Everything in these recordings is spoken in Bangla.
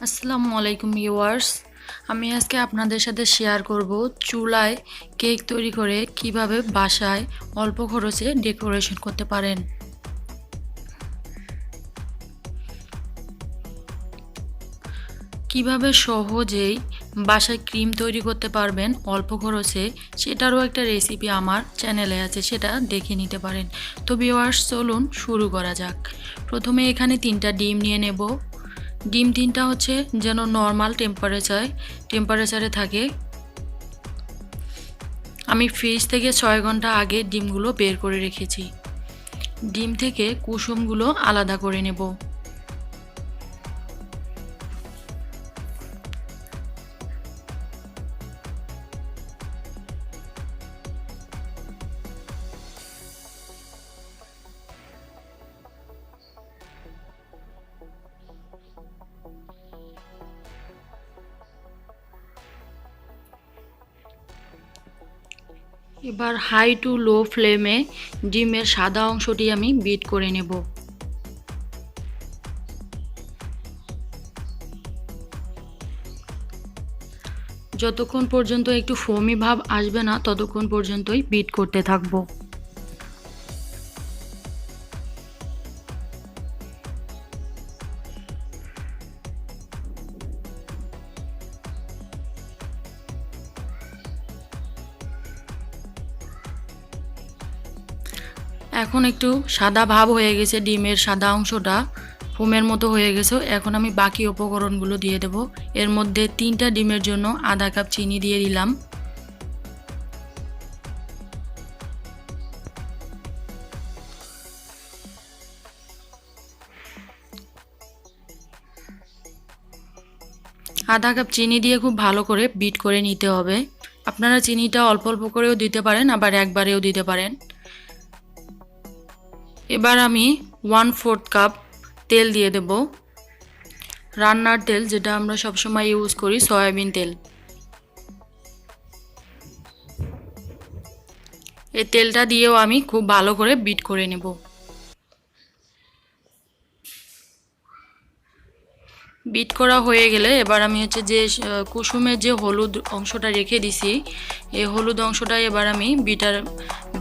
আসসালামুআলাইকুম ভিউয়ার্স, আমি আজকে আপনাদের সাথে শেয়ার করব চুলায় কেক তৈরি করে কিভাবে বাসায় অল্প খরচে ডেকোরেশন করতে পারেন। কিভাবে সহজেই বাসায় ক্রিম তৈরি করতে পারবেন অল্প খরচে, সেটারও একটা রেসিপি আমার চ্যানেলে আছে, সেটা দেখে নিতে পারেন। তো ভিউয়ার্স, চলুন শুরু করা যাক। প্রথমে এখানে 3টা ডিম নিয়ে নেব। ডিম 3টা হচ্ছে যেন নর্মাল টেম্পারেচারে থাকে। আমি ফ্রিজ থেকে 6 ঘন্টা আগে ডিমগুলো বের করে রেখেছি। ডিম থেকে কুসুমগুলো আলাদা করে নেব। এবার হাই টু লো ফ্লেমে ডিমের সাদা অংশটি আমি বিট করে নেব। যতক্ষণ পর্যন্ত একটু ফোমি ভাব আসবে না ততক্ষণ পর্যন্তই বিট করতে থাকবো। এখন একটু সাদা ভাব হয়ে গেছে, ডিমের সাদা অংশটা ফোমের মতো হয়ে গেছে। এখন আমি বাকি উপকরণগুলো দিয়ে দেব। এর মধ্যে 3টা ডিমের জন্য আধা কাপ চিনি দিয়ে দিলাম। আধা কাপ চিনি দিয়ে খুব ভালো করে বিট করে নিতে হবে। আপনারা চিনিটা অল্প অল্প করেও দিতে পারেন, আবার একবারেও দিতে পারেন। এবার আমি 1/4 কাপ তেল দিয়ে দেব। রান্নার তেল, যেটা আমরা সবসময় ইউজ করি, সয়াবিন তেল। এই তেলটা দিয়েও আমি খুব ভালো করে বিট করে নেব। বিট করা হয়ে গেলে এবার আমি যে কুসুমের যে হলুদ অংশটা রেখে দিছি, এই হলুদ অংশটা এবার আমি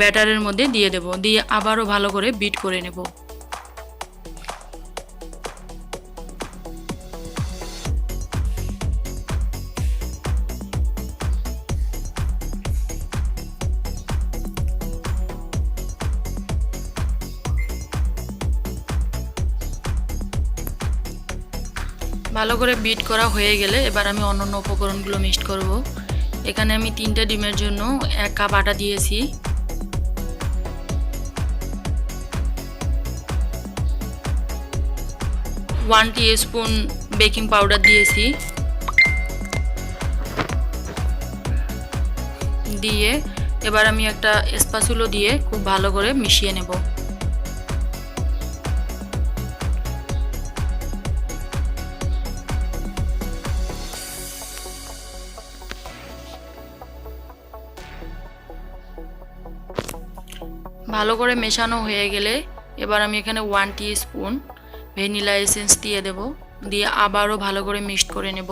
ব্যাটারের মধ্যে দিয়ে দেব। দিয়ে আবারও ভালো করে বিট করে নেব। ভালো করে বিট করা হয়ে গেলে এবার আমি অন্যান্য উপকরণগুলো মিক্সড করব। এখানে আমি 3টা ডিমের জন্য 1 কাপ আটা দিয়েছি। ওয়ান টিস্পুন বেকিং পাউডার দিয়েছি। দিয়ে এবার আমি একটা স্প্যাচুলা দিয়ে খুব ভালো করে মিশিয়ে নেব। ভালো করে মেশানো হয়ে গেলে এবার আমি এখানে 1 টিস্পুন ভ্যানিলা এসেন্স দিয়ে দেব। দিয়ে আবারও ভালো করে মিক্সড করে নেব।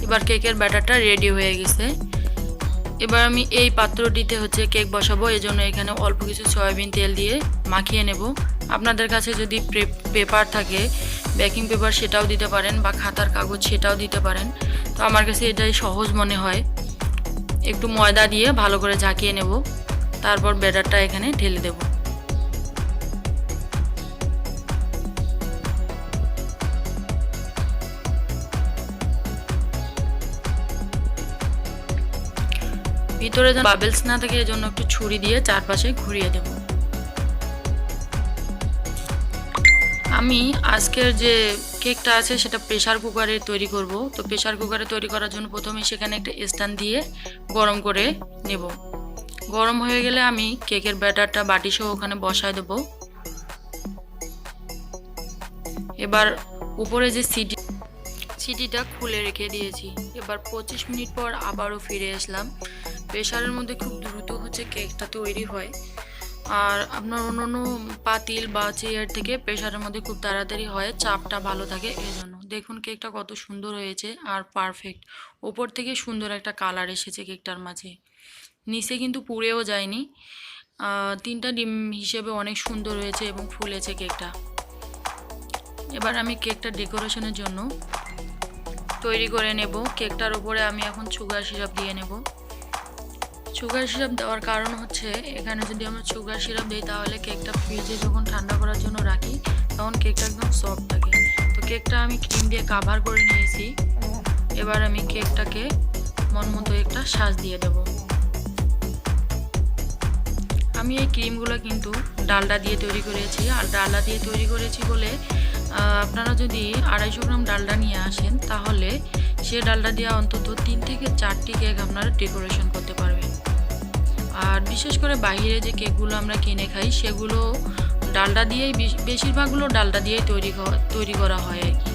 এবার কেকের ব্যাটারটা রেডি হয়ে গেছে। এবার আমি এই পাত্রটিতে কেক বসাবো, এজন্য এখানে অল্প কিছু সয়াবিন তেল দিয়ে মাখিয়ে নেব। আপনাদের কাছে যদি পেপার থাকে, বেকিং পেপার, সেটাও দিতে পারেন, বা খাতার কাগজ, সেটাও দিতে পারেন। তো আমার কাছে এটাই সহজ মনে হয়। একটু ময়দা দিয়ে ভালো করে ঝাঁকিয়ে নেব। তারপর ব্যাটারটা এখানে ঢেলে দেব। ভিতরে যেন বাবলস না থাকে, এজন্য একটু ছুরি দিয়ে চারপাশে ঘুরিয়ে দেব। আমি আজকের যে কেকটা আছে সেটা প্রেসার কুকারে তৈরি করব। তো প্রেসার কুকারে তৈরি করার জন্য প্রথমে সেখানে একটা স্ট্যান্ড দিয়ে গরম করে নেব। গরম হয়ে গেলে আমি কেকের ব্যাটারটা বাটি সহ ওখানে বসায় দেব। এবার উপরে যে সিটিটা খুলে রেখে দিয়েছি। এবার 25 মিনিট পর আবারও ফিরে আসলাম। প্রেসারের মধ্যে খুব দ্রুত কেকটা তৈরি হয়। আর আপনার অন্যান্য পাতিল বা চেয়ার থেকে প্রেসারের মধ্যে খুব তাড়াতাড়ি হয়, চাপটা ভালো থাকে এই জন্য। দেখুন কেকটা কত সুন্দর হয়েছে আর পারফেক্ট, ওপর থেকে সুন্দর একটা কালার এসেছে কেকটার মাঝে, নিচে কিন্তু পুড়েও যায়নি। 3টা ডিম হিসেবে অনেক সুন্দর হয়েছে এবং ফুলেছে কেকটা। এবার আমি কেকটা ডেকোরেশনের জন্য তৈরি করে নেব। কেকটার উপরে আমি এখন সুগার সিরাপ দিয়ে নেব। সুগার সিরাপ দেওয়ার কারণ হচ্ছে এখানে যদি আমরা সুগার সিরাপ দিই তাহলে কেকটা ফ্রিজে যখন ঠান্ডা করার জন্য রাখি তখন কেকটা একদম সফট থাকে। তো কেকটা আমি ক্রিম দিয়ে কাভার করে নিয়েছি। এবার আমি কেকটাকে মন মতো একটা সাজ দিয়ে দেব। আমি এই ক্রিমগুলো কিন্তু ডালডা দিয়ে তৈরি করেছি, আর ডালডা দিয়ে তৈরি করেছি বলে আপনারা যদি 250 গ্রাম ডালডা নিয়ে আসেন তাহলে সে ডালডা দিয়ে অন্তত 3 থেকে 4টি কেক আপনারা ডেকোরেশন করতে পারবেন। আর বিশেষ করে বাইরে যে কেকগুলো আমরা কিনে খাই সেগুলো ডালডা দিয়েই, বেশিরভাগগুলো ডালডা দিয়েই তৈরি করা হয় আর কি।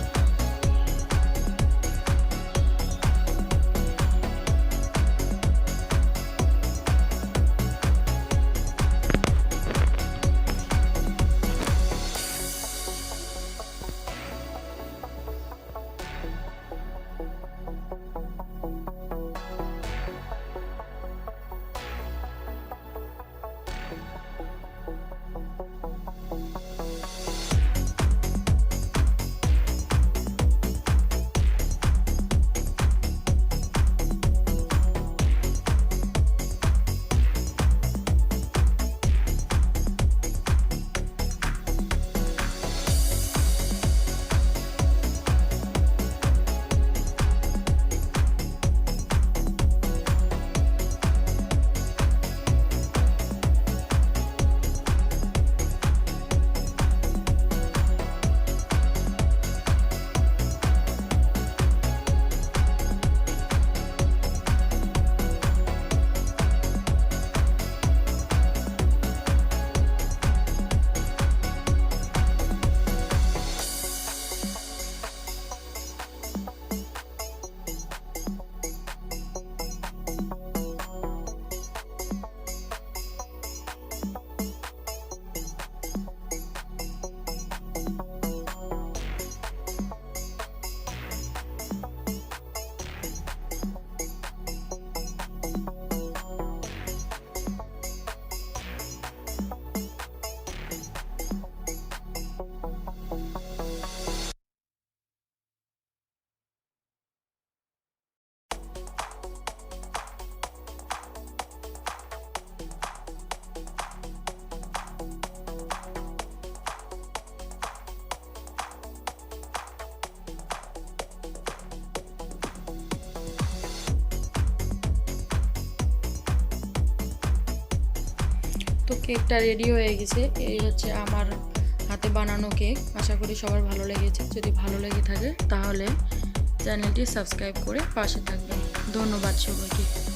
তো কেকটা রেডি হয়ে গেছে। এই হচ্ছে আমার হাতে বানানো কেক। আশা করি সবার ভালো লেগেছে। যদি ভালো লেগে থাকে তাহলে চ্যানেলটি সাবস্ক্রাইব করে পাশে থাকবেন। ধন্যবাদ সবাইকে।